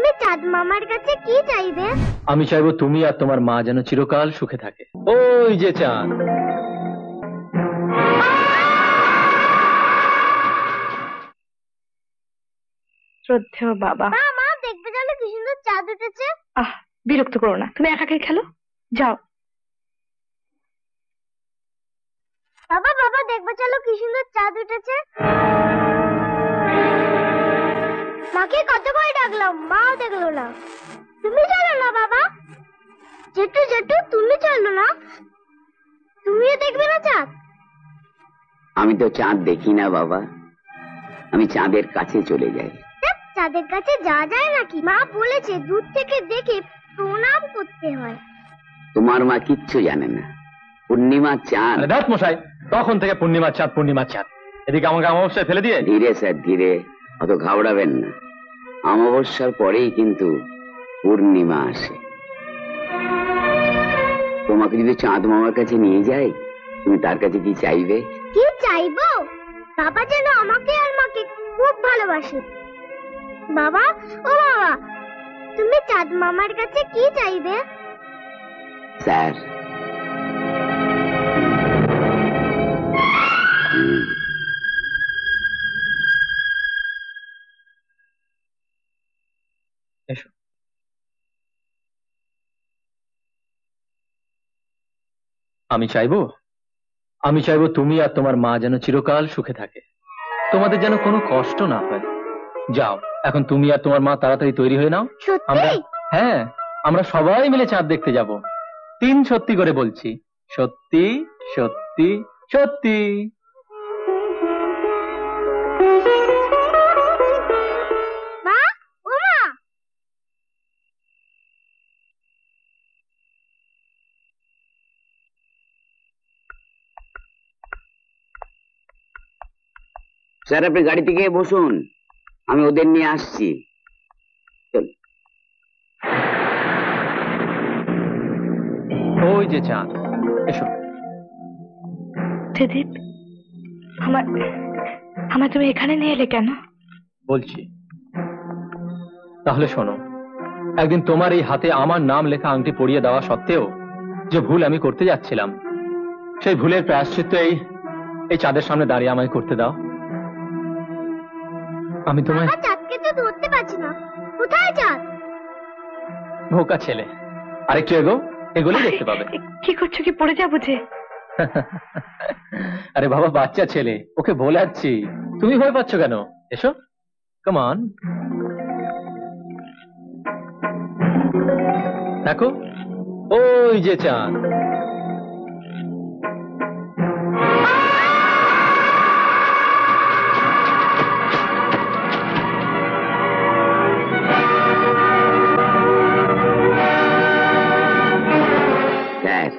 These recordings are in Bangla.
তুমি চাঁদ মামার কাছে কি চাইবে? আমি চাইবো তুমি আর তোমার মা যেন চিরকাল সুখে থাকে। ওই যে চাঁদ। শ্রদ্ধেয় বাবা। মা মা দেখবে চলো কি সুন্দর চাঁদ উঠেছে। বিরক্ত করো না, তুমি একা খেলো, যাও। বাবা বাবা দেখবে চলো কি সুন্দর চাঁদ উঠেছে। মাকে কত করে ডাকলাম, মাও দেখলো না। তুমি চলো না বাবা। জেঠু জেঠু তুমি চলো না, তুমিও দেখবে না চাঁদ? আমি তো চাঁদ দেখি না বাবা, আমি চাঁদের কাছে চলে যাই। চাঁদের কাছে যাওয়া যায় নাকি? মা বলেছে দূর থেকে দেখে প্রণাম করতে হয়। তোমার মা কিচ্ছু জানে না। পূর্ণিমা চাঁদ। দাঁত মশাই, তখন থেকে পূর্ণিমার চাঁদ পূর্ণিমার চাঁদ, এদিকে আমাকে অমাবস্যায় ফেলে দিয়ে। ধীরে স্যার ধীরে, অত ঘাবড়াবেন না। অমাবস্যার পরেই কিন্তু পূর্ণিমা আসে। তোমাকে যদি চাঁদ মামার কাছে নিয়ে যাই, তুমি তার কাছে কি চাইবে? কি চাইবো? বাবা যেন আমাকে আর মাকে খুব ভালোবাসে। বাবা, ও বাবা, তুমি চাঁদ মামার কাছে কি চাইবে? স্যার, এসো। আমি চাইবো তুমি আর তোমার মা যেন চিরকাল সুখে থাকে, তোমাদের যেন কোনো কষ্ট না হয়। যাও, এখন তুমি আর তোমার মা তাড়াতাড়ি তৈরি হয়ে নাও। আমরা, সত্যি? হ্যাঁ, আমরা সবাই মিলে চাঁদ দেখতে যাব। 3 সত্যি করে বলছি, সত্যি সত্যি সত্যি। মা, ও মা, স্যার আপনি গাড়িতে গিয়ে বসুন, আমি ওদের নিয়ে আসছি। চল। ওই যে চাঁদ, এসো। ত্রিদীপ, আমার তুমি এখানে নিয়ে এলে কেন? বলছি, তাহলে শোনো। একদিন তোমার এই হাতে আমার নাম লেখা আংটি পরিয়ে দেওয়া সত্ত্বেও যে ভুল আমি করতে যাচ্ছিলাম, সেই ভুলের প্রায়শ্চিত্ত এই চাঁদের সামনে দাঁড়িয়ে আমায় করতে দাও। আমি তোমায়। বাবা চাঁদকে তো ধরতে পারছি না, কোথায় চাঁদ? ভোকা ছেলে, আরেকটু এগোলেই দেখতে পাবে। কি করছো, কি পড়ে যাবো যে? আরে বাবা, বাচ্চা ছেলে, ওকে বোলাচ্ছি, তুমি ভয় পাচ্ছ কেন? এসো, কাম অন। দেখো, ওই যে চাঁদ। স্যার,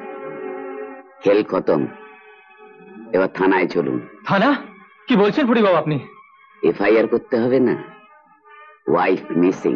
খেল খতম, এবার থানায় চলুন। থানা? কি বলছেন ফুটি বাবু আপনি? এফআইআর করতে হবে না, ওয়াইফ মিসিং।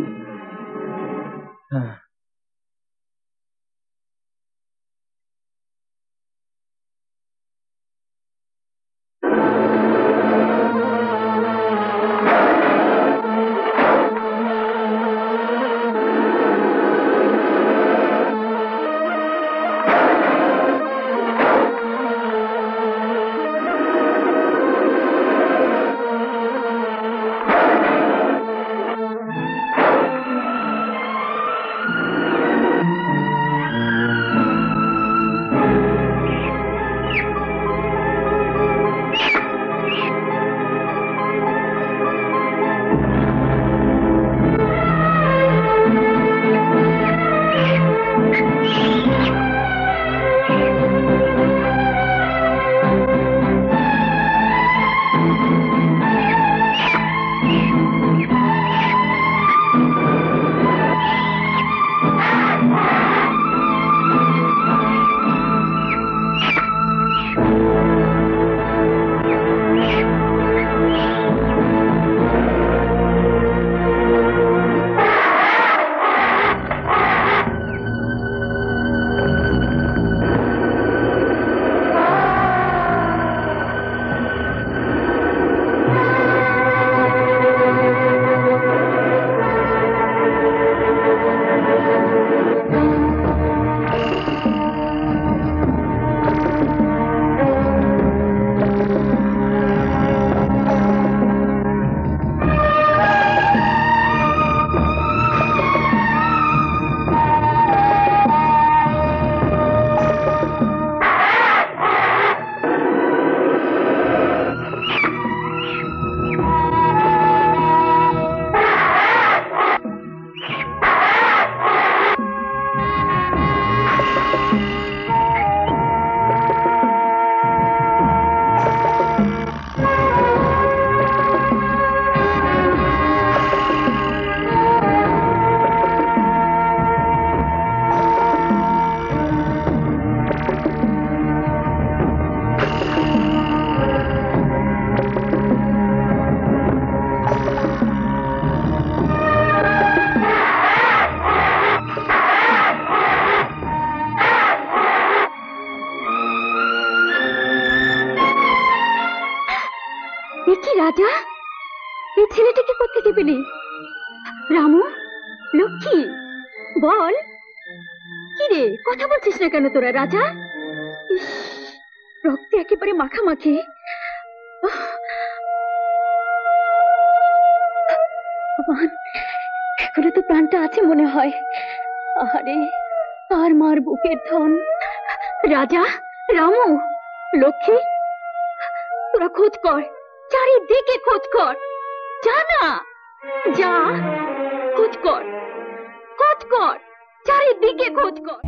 থেকে পেলি? রামু, লক্ষ্মী, বল কি রে, কথা বলছিস না কেন তোরা? রাজা, ইস, রক্তে একেবারে মাখামাখি। ভগবান, এখনো তো প্রাণটা আছে মনে হয়। আরে, তার মার বুকের ধন। রাজা, রামু, লক্ষ্মী, তোরা খোঁজ কর, চারিদিকে খোঁজ কর। যা না, যা, খোঁজ কর, খোঁজ কর, চারিদিকে খোঁজ কর।